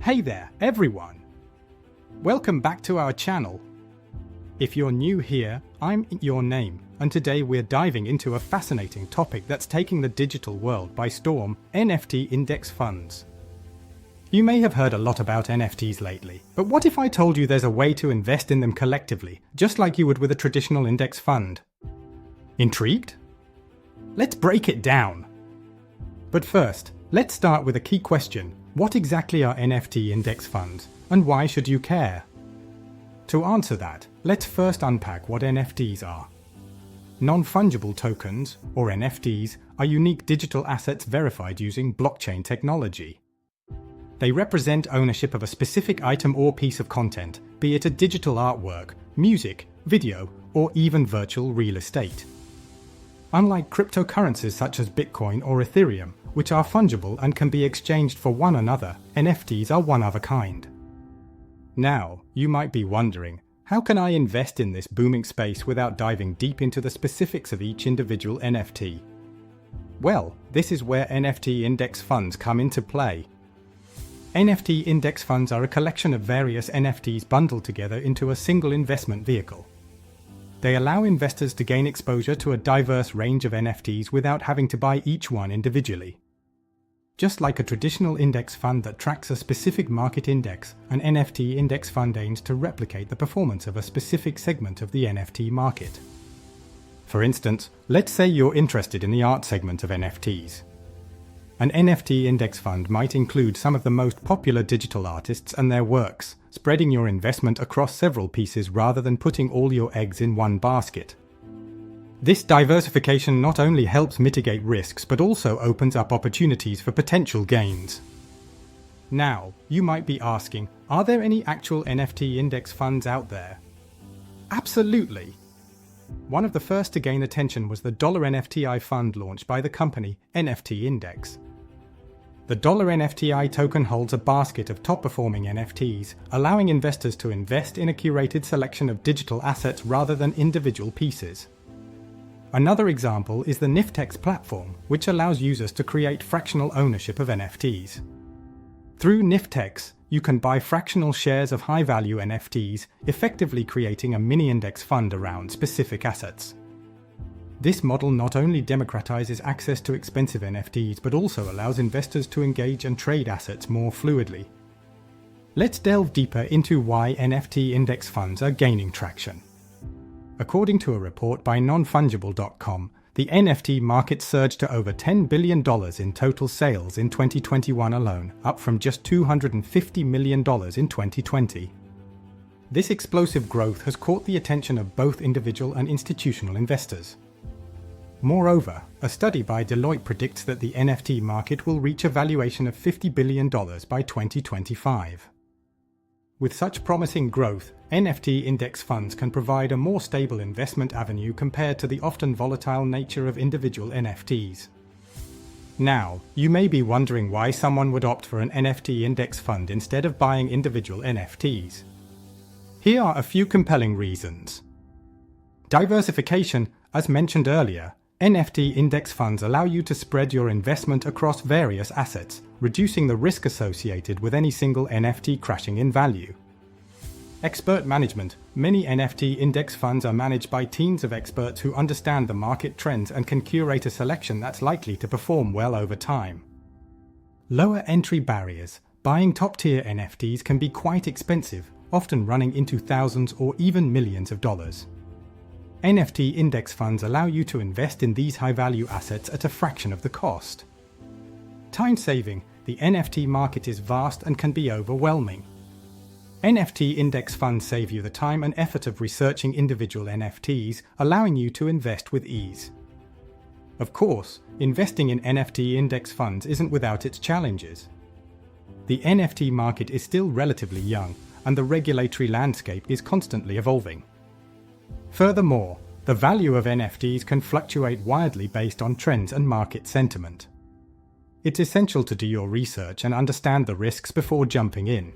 Hey there, everyone! Welcome back to our channel. If you're new here, I'm Your Name, and today we're diving into a fascinating topic that's taking the digital world by storm: NFT index funds. You may have heard a lot about NFTs lately, but what if I told you there's a way to invest in them collectively, just like you would with a traditional index fund? Intrigued? Let's break it down. But first, let's start with a key question. What exactly are NFT index funds, and why should you care? To answer that, let's first unpack what NFTs are. Non-fungible tokens, or NFTs, are unique digital assets verified using blockchain technology. They represent ownership of a specific item or piece of content, be it a digital artwork, music, video, or even virtual real estate. Unlike cryptocurrencies such as Bitcoin or Ethereum, which are fungible and can be exchanged for one another, NFTs are one of a kind. Now, you might be wondering, how can I invest in this booming space without diving deep into the specifics of each individual NFT? Well, this is where NFT index funds come into play. NFT index funds are a collection of various NFTs bundled together into a single investment vehicle. They allow investors to gain exposure to a diverse range of NFTs without having to buy each one individually. Just like a traditional index fund that tracks a specific market index, an NFT index fund aims to replicate the performance of a specific segment of the NFT market. For instance, let's say you're interested in the art segment of NFTs. An NFT index fund might include some of the most popular digital artists and their works, spreading your investment across several pieces rather than putting all your eggs in one basket. This diversification not only helps mitigate risks but also opens up opportunities for potential gains. Now, you might be asking, are there any actual NFT index funds out there? Absolutely! One of the first to gain attention was the $NFTI fund launched by the company NFT Index. The $NFTI token holds a basket of top-performing NFTs, allowing investors to invest in a curated selection of digital assets rather than individual pieces. Another example is the Niftex platform, which allows users to create fractional ownership of NFTs. Through Niftex, you can buy fractional shares of high-value NFTs, effectively creating a mini-index fund around specific assets. This model not only democratizes access to expensive NFTs, but also allows investors to engage and trade assets more fluidly. Let's delve deeper into why NFT index funds are gaining traction. According to a report by nonfungible.com, the NFT market surged to over $10 billion in total sales in 2021 alone, up from just $250 million in 2020. This explosive growth has caught the attention of both individual and institutional investors. Moreover, a study by Deloitte predicts that the NFT market will reach a valuation of $50 billion by 2025. With such promising growth, NFT index funds can provide a more stable investment avenue compared to the often volatile nature of individual NFTs. Now, you may be wondering why someone would opt for an NFT index fund instead of buying individual NFTs. Here are a few compelling reasons. Diversification, as mentioned earlier. NFT index funds allow you to spread your investment across various assets, reducing the risk associated with any single NFT crashing in value. Expert management. Many NFT index funds are managed by teams of experts who understand the market trends and can curate a selection that's likely to perform well over time. Lower entry barriers. Buying top-tier NFTs can be quite expensive, often running into thousands or even millions of dollars. NFT index funds allow you to invest in these high-value assets at a fraction of the cost. Time saving. The NFT market is vast and can be overwhelming. NFT index funds save you the time and effort of researching individual NFTs, allowing you to invest with ease. Of course, investing in NFT index funds isn't without its challenges. The NFT market is still relatively young, and the regulatory landscape is constantly evolving. Furthermore, the value of NFTs can fluctuate wildly based on trends and market sentiment. It's essential to do your research and understand the risks before jumping in.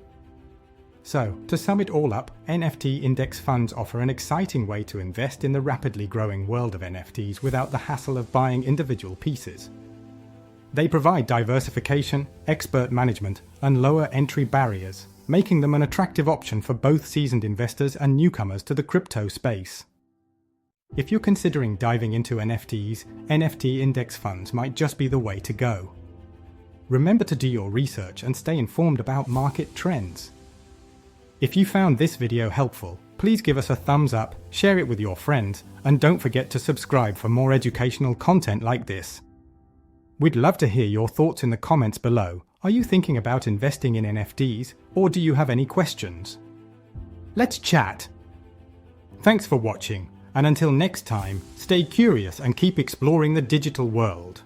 So, to sum it all up, NFT index funds offer an exciting way to invest in the rapidly growing world of NFTs without the hassle of buying individual pieces. They provide diversification, expert management, and lower entry barriers, making them an attractive option for both seasoned investors and newcomers to the crypto space. If you're considering diving into NFTs, NFT index funds might just be the way to go. Remember to do your research and stay informed about market trends. If you found this video helpful, please give us a thumbs up, share it with your friends, and don't forget to subscribe for more educational content like this. We'd love to hear your thoughts in the comments below. Are you thinking about investing in NFTs, or do you have any questions? Let's chat! Thanks for watching, and until next time, stay curious and keep exploring the digital world.